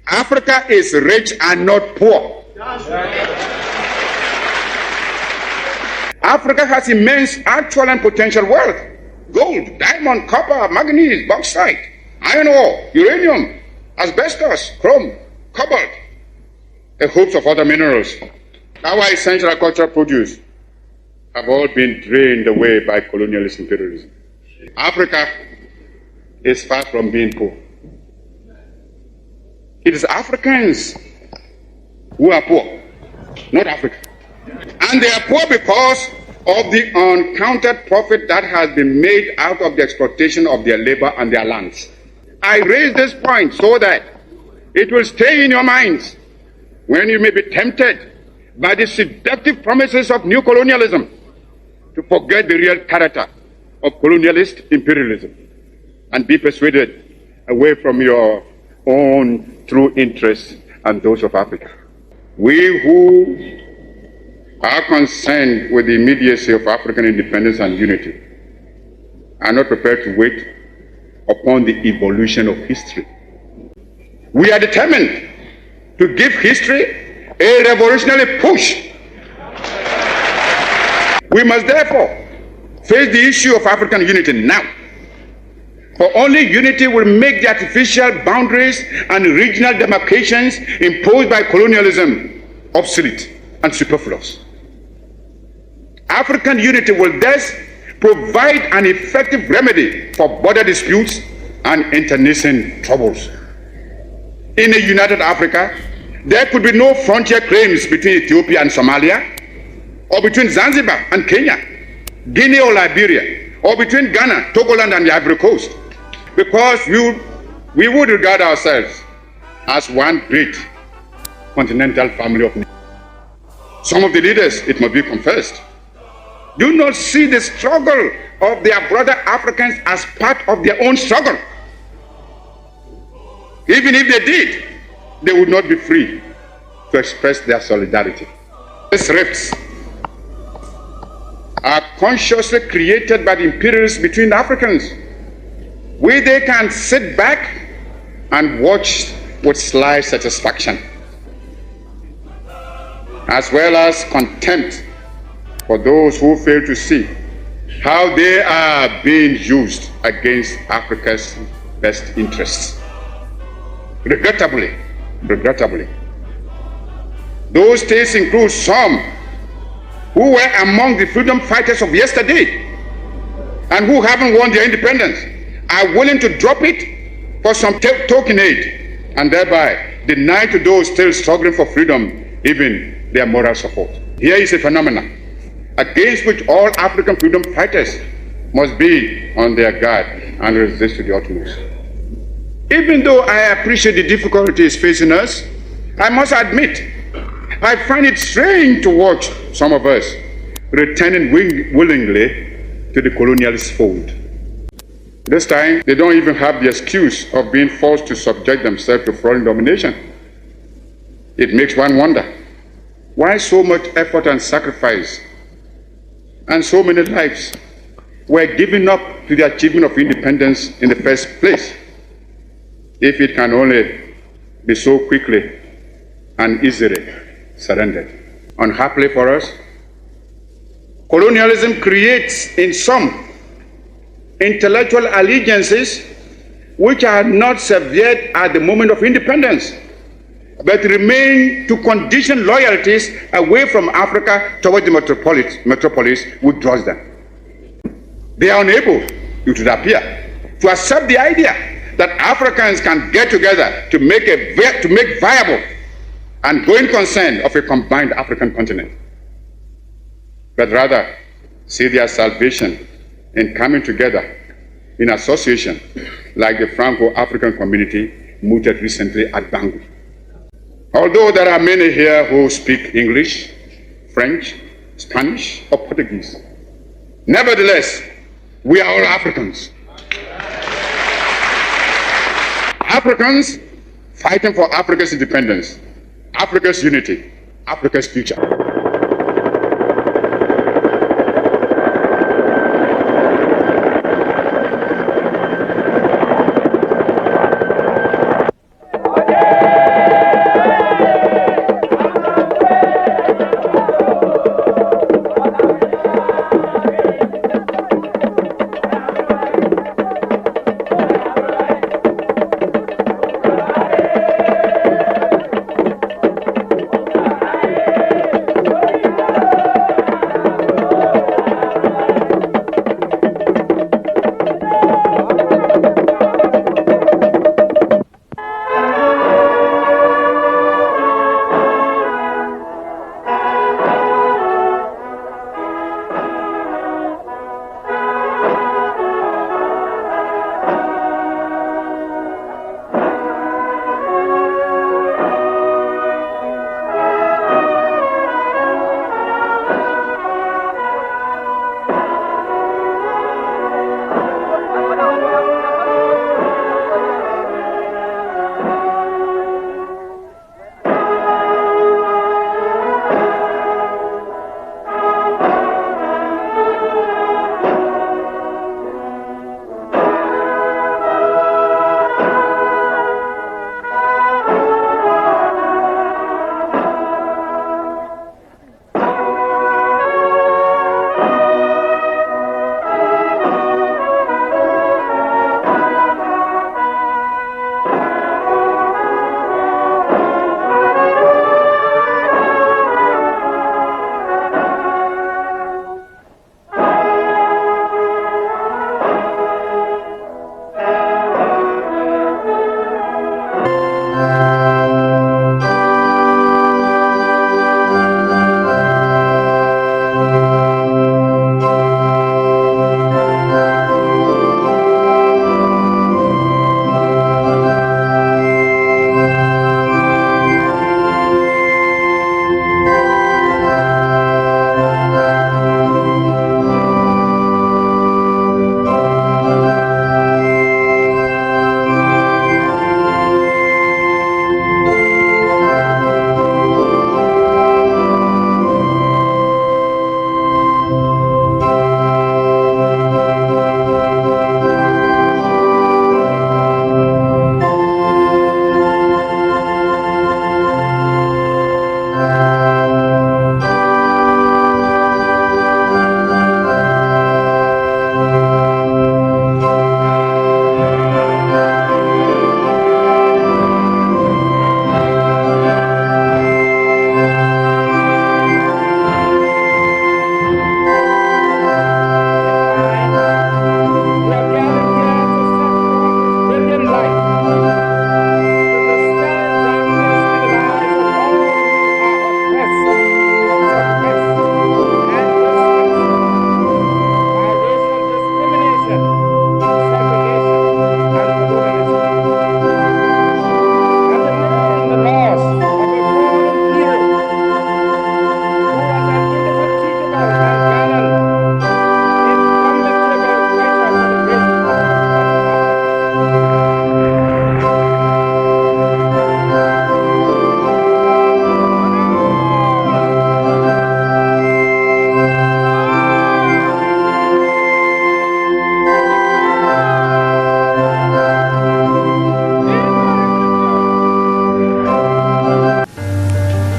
Africa is rich and not poor. Africa has immense actual and potential wealth: gold, diamond, copper, manganese, bauxite, iron ore, uranium, asbestos, chrome, cobalt, a host of other minerals. Our essential agricultural produce have all been drained away by colonialist imperialism. Africa is far from being poor. It is Africans who are poor, not Africa. And they are poor because of the uncounted profit that has been made out of the exploitation of their labor and their lands. I raise this point so that it will stay in your minds when you may be tempted by the seductive promises of new colonialism to forget the real character of colonialist imperialism and be persuaded away from your own true interests and those of Africa. We who are concerned with the immediacy of African independence and unity are not prepared to wait upon the evolution of history. We are determined to give history a revolutionary push. We must therefore face the issue of African unity now. For only unity will make the artificial boundaries and regional demarcations imposed by colonialism obsolete and superfluous. African unity will thus provide an effective remedy for border disputes and internecine troubles. In a united Africa, there could be no frontier claims between Ethiopia and Somalia, or between Zanzibar and Kenya, Guinea or Liberia, or between Ghana, Togoland and the Ivory Coast, because we would regard ourselves as one great continental family of nations. Some of the leaders, it must be confessed, do not see the struggle of their brother Africans as part of their own struggle. Even if they did, they would not be free to express their solidarity. These rifts are consciously created by the imperialists between the Africans, where they can sit back and watch with sly satisfaction, as well as contempt for those who fail to see how they are being used against Africa's best interests. Regrettably, those states include some who were among the freedom fighters of yesterday and who haven't won their independence, are willing to drop it for some token aid and thereby deny to those still struggling for freedom even their moral support. Here is a phenomenon against which all African freedom fighters must be on their guard and resist to the utmost. Even though I appreciate the difficulties facing us, I must admit, I find it strange to watch some of us returning willingly to the colonialist fold. This time, they don't even have the excuse of being forced to subject themselves to foreign domination. It makes one wonder, why so much effort and sacrifice and so many lives were given up to the achievement of independence in the first place, if it can only be so quickly and easily surrendered. Unhappily for us, colonialism creates in some intellectual allegiances which are not severed at the moment of independence, but remain to condition loyalties away from Africa towards the metropolis which draws them. They are unable, it would appear, to accept the idea that Africans can get together to make viable and growing concern of a combined African continent, but rather see their salvation in coming together in association like the Franco-African community mooted recently at Bangui. Although there are many here who speak English, French, Spanish, or Portuguese, nevertheless, we are all Africans. Africans fighting for Africa's independence, Africa's unity, Africa's future.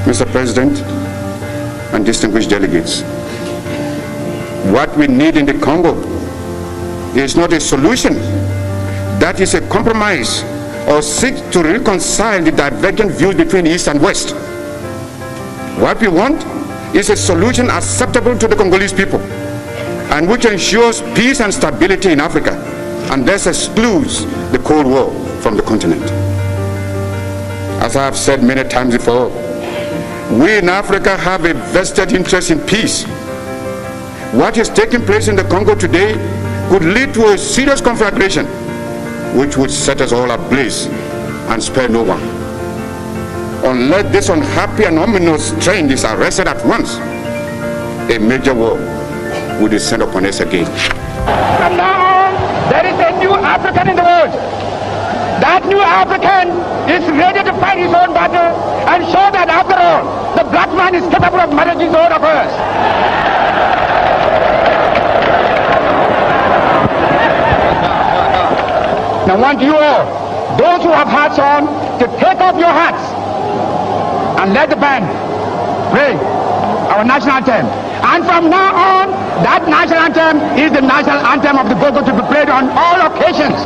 Mr. President and distinguished delegates, what we need in the Congo is not a solution that is a compromise or seek to reconcile the divergent views between East and West. What we want is a solution acceptable to the Congolese people and which ensures peace and stability in Africa and thus excludes the Cold War from the continent. As I have said many times before, we in Africa have a vested interest in peace. What is taking place in the Congo today could lead to a serious conflagration which would set us all ablaze and spare no one. Unless this unhappy and ominous trend is arrested at once, a major war will descend upon us again. From now on, there is a new African in the world. That new African is ready to fight his own battle and show that after all, the black man is capable of managing his own affairs. Now I want you all, those who have hats on, to take off your hats and let the band play our national anthem. And from now on, that national anthem is the national anthem of the Congo to be played on all occasions.